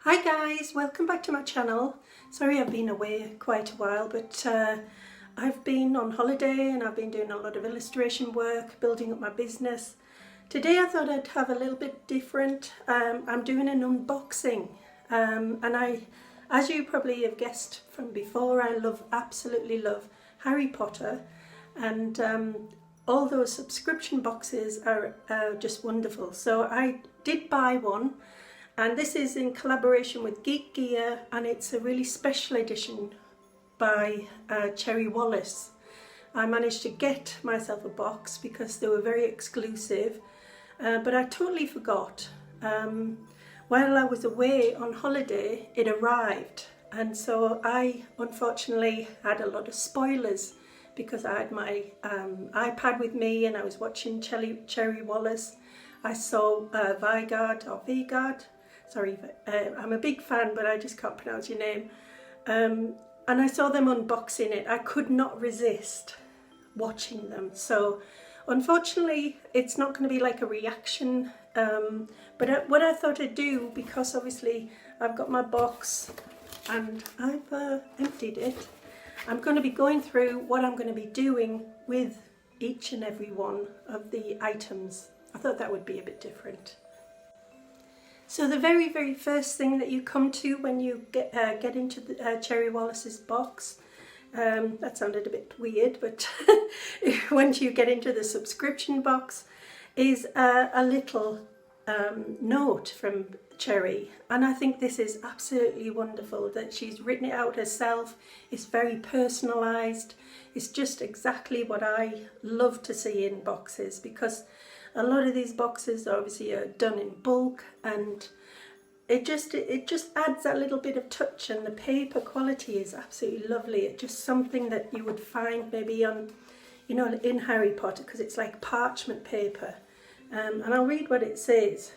Hi guys, welcome back to my channel. Sorry I've been away quite a while, but I've been on holiday and I've been doing a lot of illustration work, building up my business. Today I thought I'd have a little bit different. I'm doing an unboxing and as you probably have guessed from before, I absolutely love Harry Potter, and all those subscription boxes are just wonderful. So I did buy one. And this is in collaboration with Geek Gear, and it's a really special edition by Cherry Wallace. I managed to get myself a box because they were very exclusive, but I totally forgot. While I was away on holiday, it arrived, and so I unfortunately had a lot of spoilers because I had my iPad with me and I was watching Cherry Wallace. I saw Vigard. Sorry, I'm a big fan, but I just can't pronounce your name. And I saw them unboxing it. I could not resist watching them. So unfortunately, it's not going to be like a reaction. But what I thought I'd do, because obviously I've got my box and I've emptied it, I'm going to be going through what I'm going to be doing with each and every one of the items. I thought that would be a bit different. So the very first thing that you come to when you get into the Cherry Wallace's box, that sounded a bit weird, but once you get into the subscription box, is a little note from Cherry. And I think this is absolutely wonderful that she's written it out herself. It's very personalised. It's just exactly what I love to see in boxes, because a lot of these boxes obviously are done in bulk, and it just adds that little bit of touch, and the paper quality is absolutely lovely. It's just something that you would find maybe on, in Harry Potter, because it's like parchment paper. And I'll read what it says.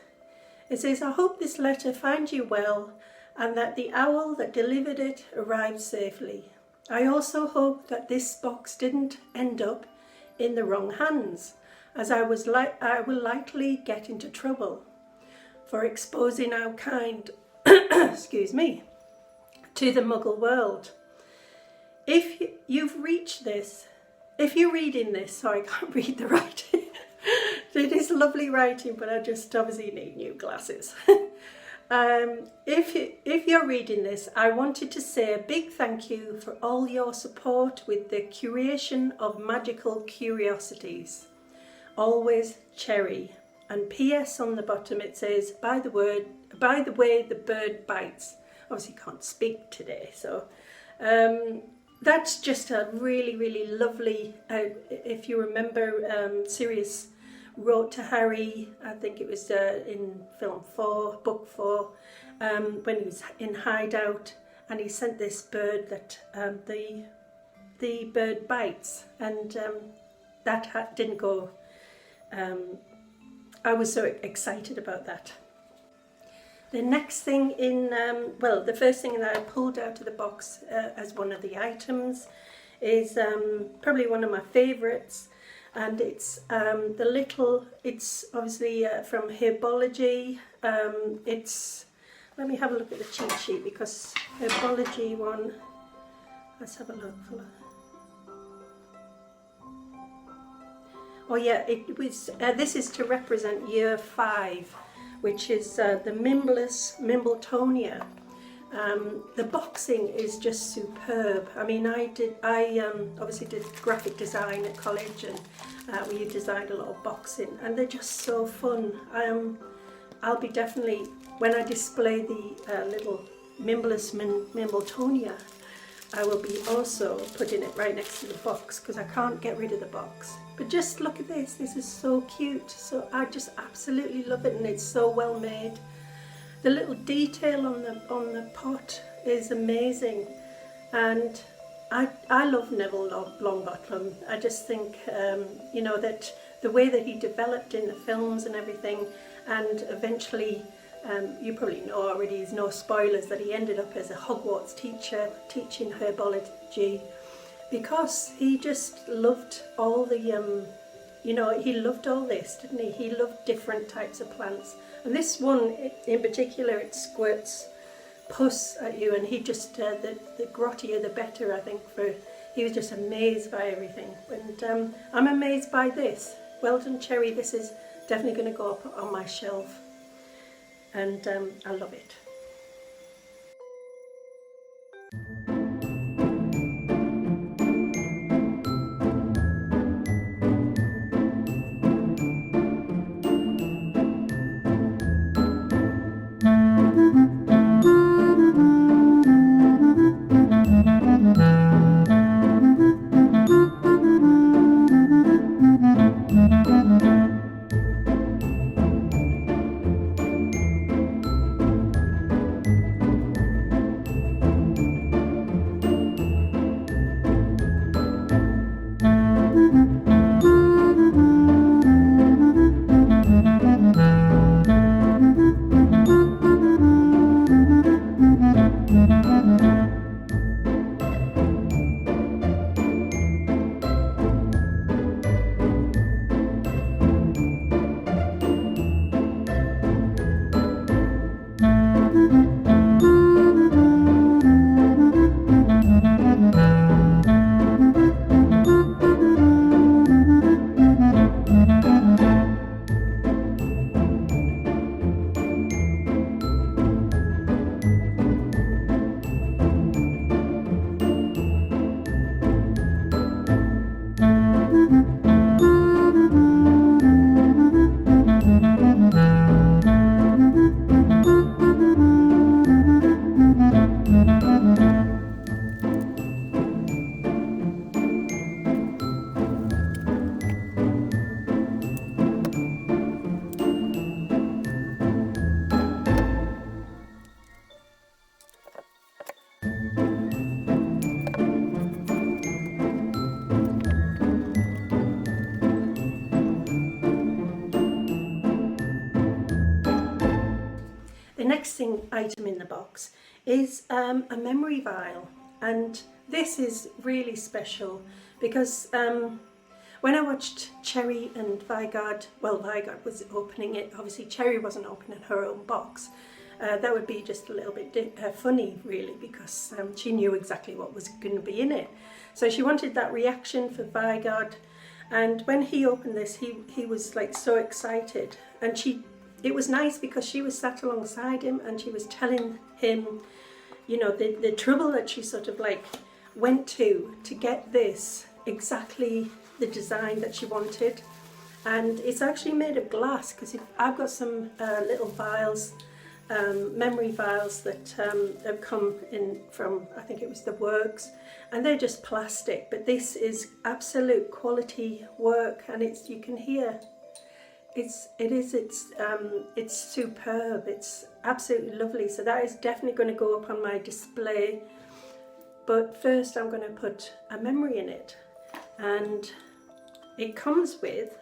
It says, "I hope this letter finds you well and that the owl that delivered it arrived safely. I also hope that this box didn't end up in the wrong hands, as I will likely get into trouble for exposing our kind excuse me, to the Muggle world. If you're reading this, sorry, I can't read the writing. It is lovely writing, but I just obviously need new glasses. If you're reading this, I wanted to say a big thank you for all your support with the curation of magical curiosities. Always, Cherry." And PS on the bottom it says, by the way, the bird bites. Obviously can't speak today, so that's just a really lovely, if you remember, Sirius wrote to Harry, I think it was in film 4, book 4, when he was in hideout, and he sent this bird that the bird bites, and that didn't go. I was so excited about that. The next thing the first thing that I pulled out of the box as one of the items is probably one of my favourites, and it's it's obviously from Herbology. Let me have a look at the cheat sheet, because Herbology one, let's have a look. Oh yeah, it was. This is to represent year 5, which is the Mimbletonia. The boxing is just superb. I mean, I obviously did graphic design at college, and we designed a lot of boxing, and they're just so fun. I'll be definitely, when I display the little Mimbletonia, I will be also putting it right next to the box, because I can't get rid of the box. But just look at this is so cute. So I just absolutely love it, and it's so well made. The little detail on the pot is amazing, and I love Neville Longbottom. I just think that the way that he developed in the films and everything, and eventually you probably know already, there's no spoilers, that he ended up as a Hogwarts teacher teaching herbology, because he just loved all the he loved all this, didn't he? He loved different types of plants, and this one in particular, it squirts puss at you, and he just the grottier the better, I think. He was just amazed by everything, and I'm amazed by this. Well done, Cherry. This is definitely going to go up on my shelf, and I love it. The next item in the box is a memory vial, and this is really special because when I watched Cherry and Vigard, well, Vigard was opening it, obviously Cherry wasn't opening her own box. That would be just a little bit funny really, because she knew exactly what was going to be in it. So she wanted that reaction for Vigard, and when he opened this he was like so excited, and it was nice because she was sat alongside him and she was telling him, you know, the trouble that she sort of like went to get this exactly the design that she wanted. And it's actually made of glass, because I've got some little vials, memory vials that have come in from, I think it was the Works, and they're just plastic, but this is absolute quality work, and you can hear it's superb. It's absolutely lovely. So that is definitely going to go up on my display. But first I'm going to put a memory in it, and it comes with,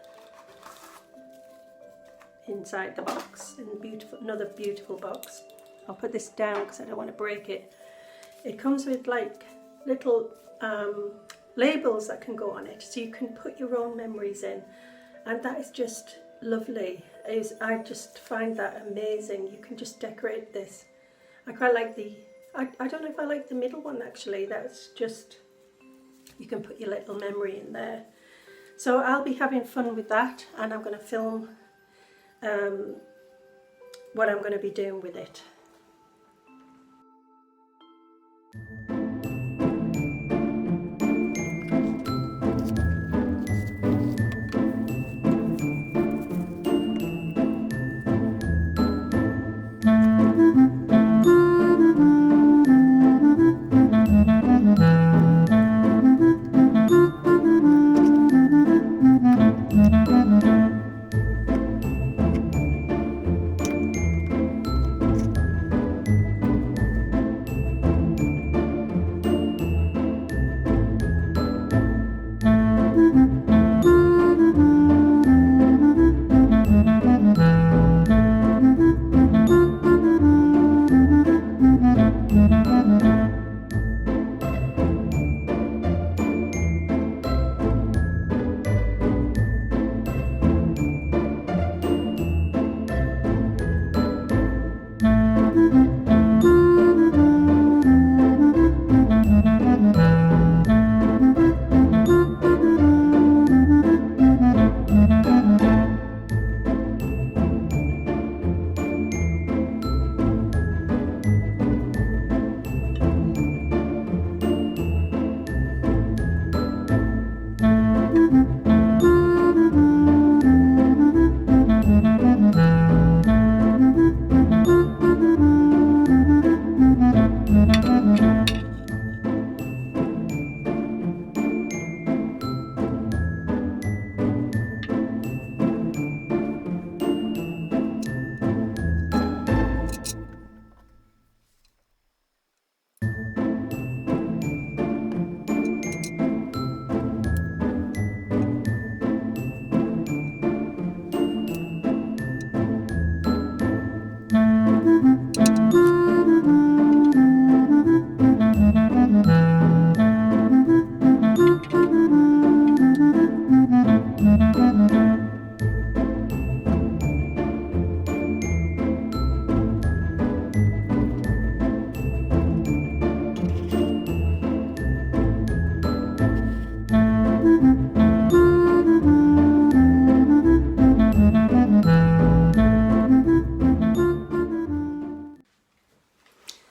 inside the box, in another beautiful box. I'll put this down because I don't want to break it. It comes with like little labels that can go on it, so you can put your own memories in, and that is just lovely. I just find that amazing. You can just decorate this. I quite like I don't know if I like the middle one actually. That's just, you can put your little memory in there. So I'll be having fun with that, and I'm going to film what I'm going to be doing with it.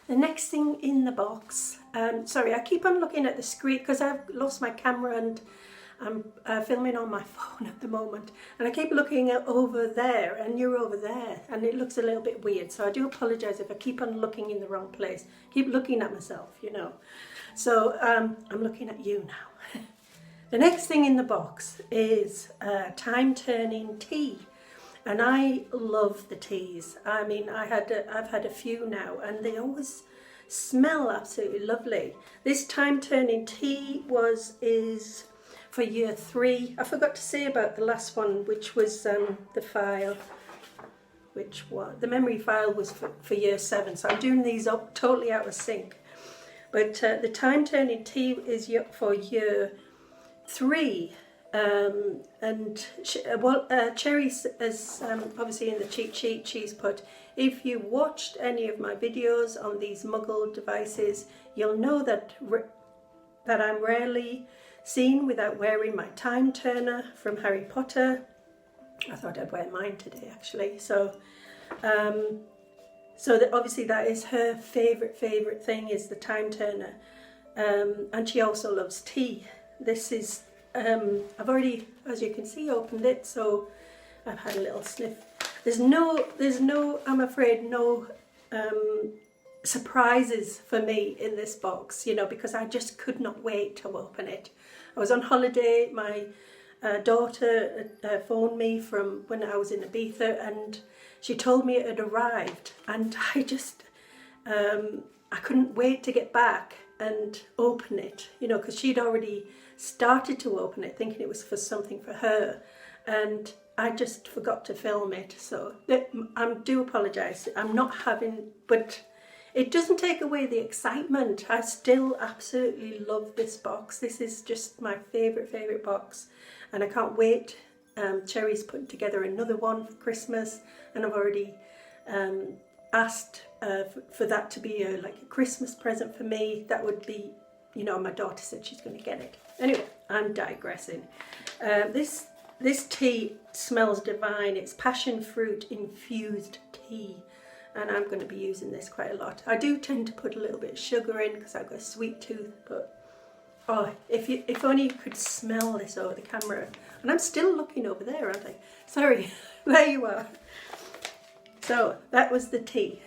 The next thing in the box, sorry, I keep on looking at the screen because I've lost my camera and I'm filming on my phone at the moment, and I keep looking over there and you're over there and it looks a little bit weird, so I do apologise if I keep on looking in the wrong place. Keep looking at myself, you know. So I'm looking at you now. The next thing in the box is time turning tea. And I love the teas. I mean, I've had a few now and they always smell absolutely lovely. This time turning tea is for year 3. I forgot to say about the last one, which was the file, the memory file was for year 7. So I'm doing these up totally out of sync. But the time turning tea is for year 3. And Cherry, as obviously in the cheat sheet she's put, if you watched any of my videos on these Muggle devices, you'll know that I'm rarely seen without wearing my time turner from Harry Potter. I thought I'd wear mine today actually. So obviously that is her favourite thing, is the time turner, and she also loves tea. This is I've already, as you can see, opened it, so I've had a little sniff. There's no, I'm afraid, no surprises for me in this box, you know, because I just could not wait to open it. I was on holiday, my daughter phoned me from when I was in Ibiza, and she told me it had arrived, and I just, I couldn't wait to get back and open it, you know, because she'd already started to open it thinking it was for something for her, and I just forgot to film it, so I do apologise. I'm not having, but it doesn't take away the excitement. I still absolutely love this box. This is just my favourite box, and I can't wait. Cherry's putting together another one for Christmas, and I've already asked for that to be like a Christmas present for me. That would be, you know, my daughter said she's going to get it. Anyway, I'm digressing. This tea smells divine. It's passion fruit infused tea, and I'm going to be using this quite a lot. I do tend to put a little bit of sugar in because I've got a sweet tooth, but oh, if only you could smell this over the camera. And I'm still looking over there, aren't I? Sorry, there you are. So that was the tea.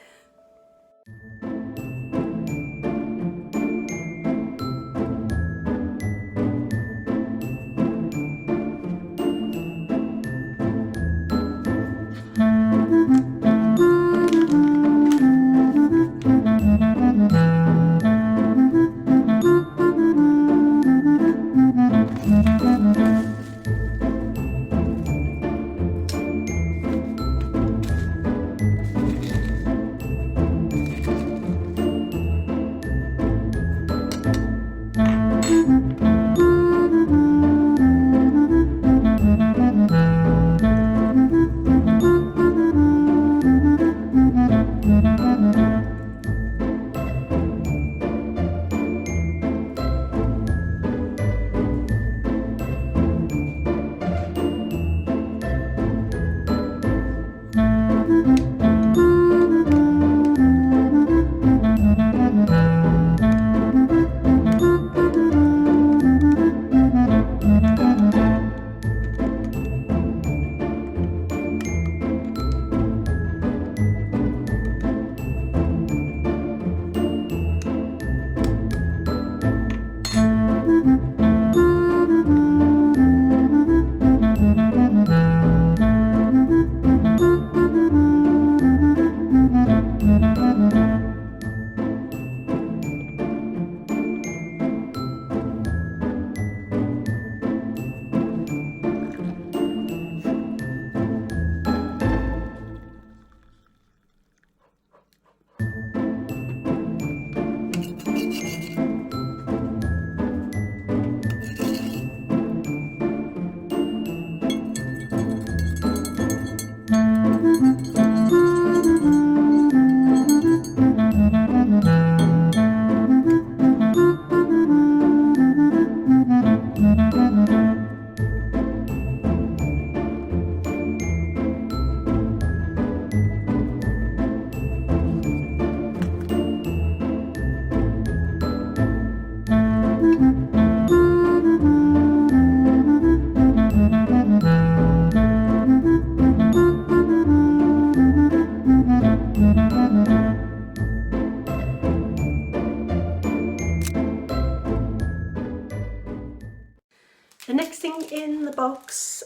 The next thing in the box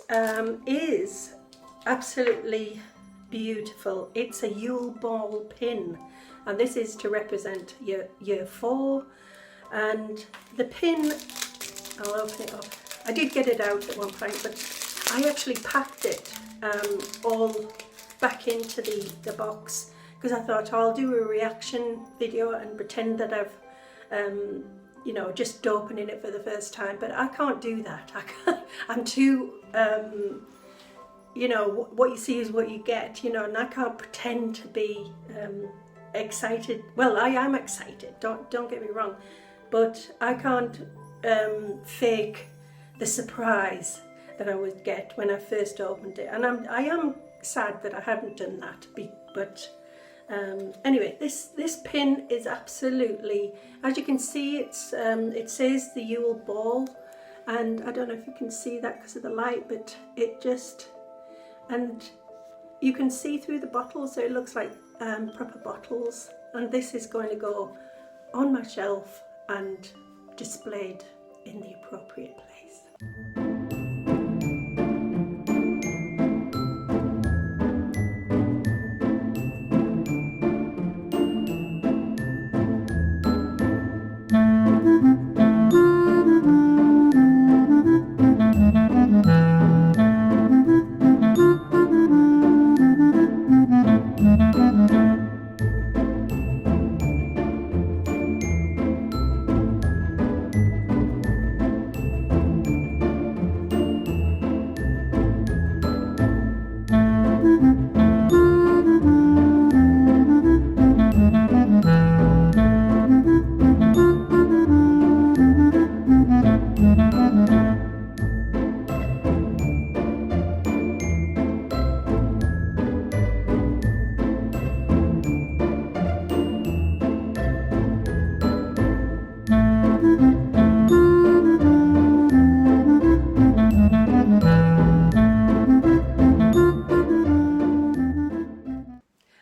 is absolutely beautiful. It's a Yule Ball pin, and this is to represent year 4. And the pin, I'll open it up. I did get it out at one point, but I actually packed it all back into the box, because I thought I'll do a reaction video and pretend that I've you know, just opening it for the first time, but I can't do that. I'm too, you know, what you see is what you get, you know, and I can't pretend to be excited. Well, I am excited, don't get me wrong, but I can't fake the surprise that I would get when I first opened it. And I am sad that I hadn't done that, but anyway, this pin is absolutely, as you can see, it's it says the Yule Ball, and I don't know if you can see that because of the light, but it just, and you can see through the bottles, so it looks like proper bottles, and this is going to go on my shelf and displayed in the appropriate place.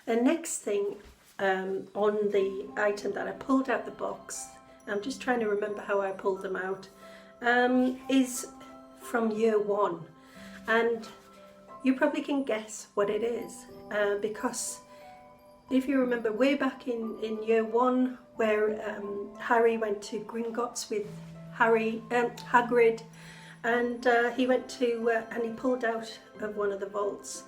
The next thing on the item that I pulled out the box, I'm just trying to remember how I pulled them out, is from year 1, and you probably can guess what it is, because if you remember way back in year 1 where Harry went to Gringotts with Hagrid, and he went to and he pulled out of one of the vaults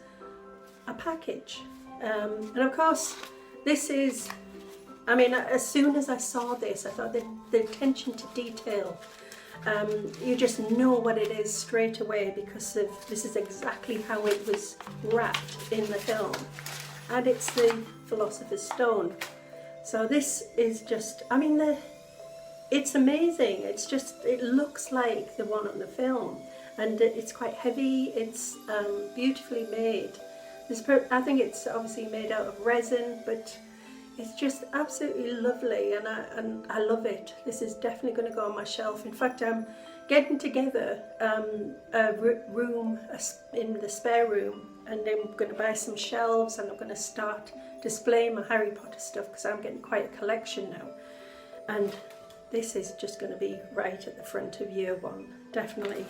a package. And of course, this is, I mean, as soon as I saw this, I thought the attention to detail, you just know what it is straight away, because of this is exactly how it was wrapped in the film, and it's the Philosopher's Stone. So this is just, I mean, it's amazing. It's just, it looks like the one on the film, and it's quite heavy. It's beautifully made. I think it's obviously made out of resin, but it's just absolutely lovely, and I love it. This is definitely going to go on my shelf. In fact, I'm getting together a room in the spare room, and I'm going to buy some shelves, and I'm going to start displaying my Harry Potter stuff, because I'm getting quite a collection now. And this is just going to be right at the front of year 1, definitely.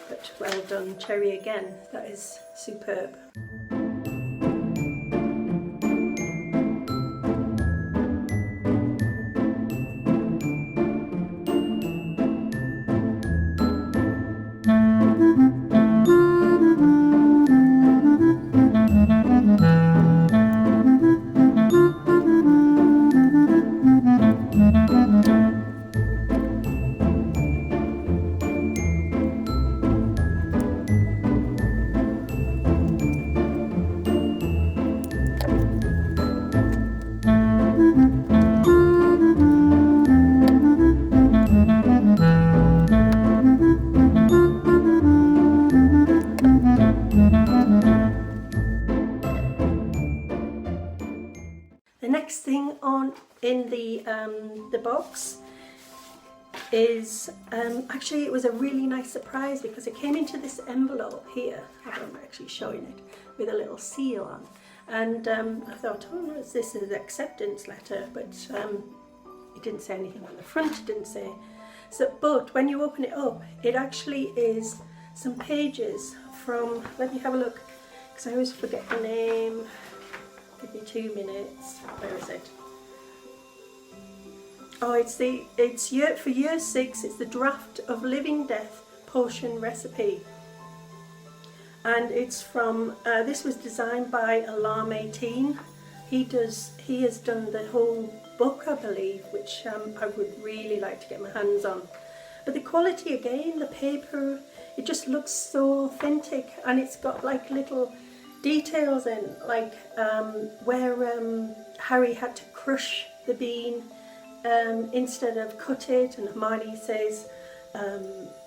But well done, Cherry, again. That is superb. The next thing in the box is actually, it was a really nice surprise, because it came into this envelope here. I'm actually showing it with a little seal on, And I thought, oh no, this is an acceptance letter, but it didn't say anything on the front, it didn't say. So, but when you open it up, it actually is some pages from, let me have a look, because I always forget the name. Give me 2 minutes. Where is it? Oh, for year 6, it's the Draft of Living Death Potion Recipe. And it's from, this was designed by Alarm 18. He has done the whole book, I believe, which I would really like to get my hands on. But the quality again, the paper, it just looks so authentic, and it's got like little details in, like where Harry had to crush the bean instead of cut it, and Hermione says,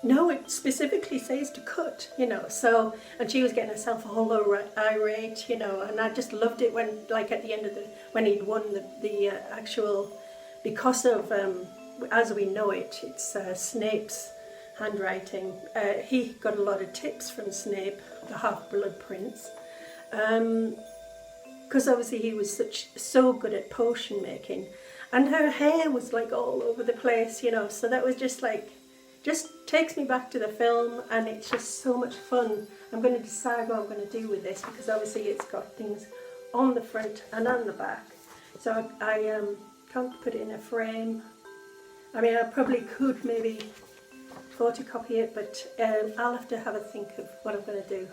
no, it specifically says to cut, you know. So, and she was getting herself all irate, you know, and I just loved it when, like at the end of when he'd won the actual, because of, as we know it, it's Snape's handwriting. He got a lot of tips from Snape, the Half-Blood Prince, because obviously he was so good at potion making, and her hair was like all over the place, you know. So that was just like, just takes me back to the film, and it's just so much fun. I'm going to decide what I'm going to do with this, because obviously it's got things on the front and on the back. So I can't put it in a frame. I mean, I probably could maybe photocopy it, but I'll have to have a think of what I'm going to do.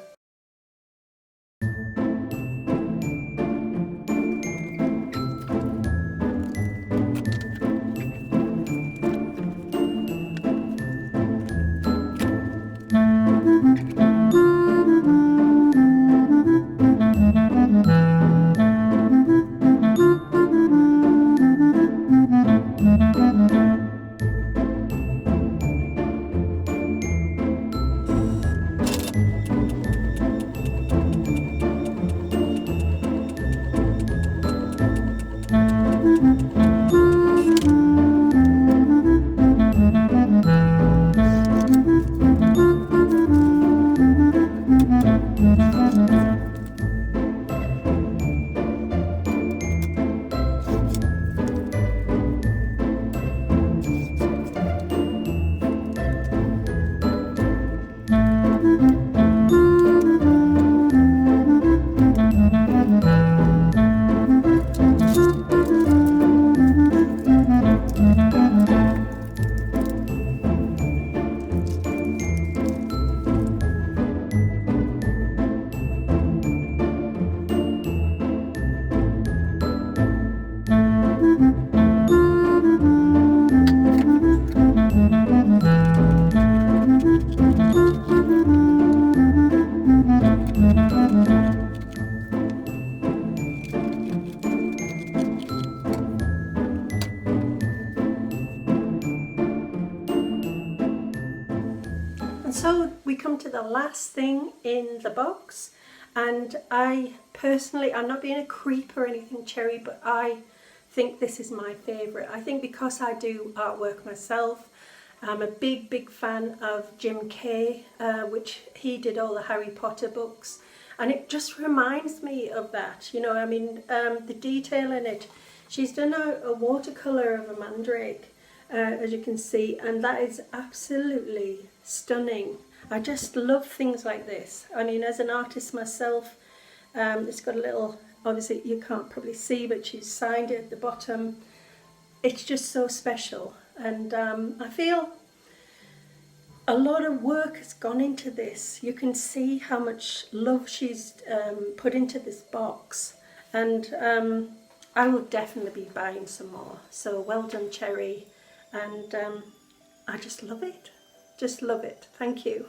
So we come to the last thing in the box, and I personally, I'm not being a creep or anything, Cherry, but I think this is my favourite. I think because I do artwork myself, I'm a big fan of Jim Kay, which he did all the Harry Potter books, and it just reminds me of that, you know. I mean, the detail in it, she's done a watercolour of a mandrake, as you can see, and that is absolutely stunning. I just love things like this. I mean, as an artist myself, it's got a little, obviously you can't probably see, but she's signed it at the bottom. It's just so special, and I feel a lot of work has gone into this. You can see how much love she's put into this box, and I will definitely be buying some more. So well done, Cherry, and I just love it. Just love it. Thank you.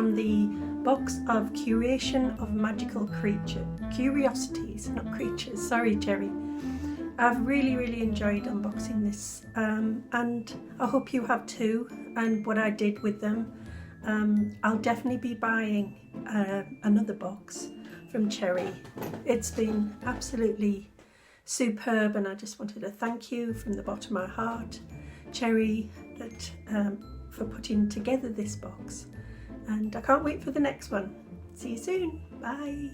from the box of Curation of Magical Curiosities, not creatures, sorry Cherry. I've really enjoyed unboxing this, and I hope you have too, and what I did with them. I'll definitely be buying another box from Cherry. It's been absolutely superb, and I just wanted to thank you from the bottom of my heart, Cherry, for putting together this box, and I can't wait for the next one. See you soon. Bye.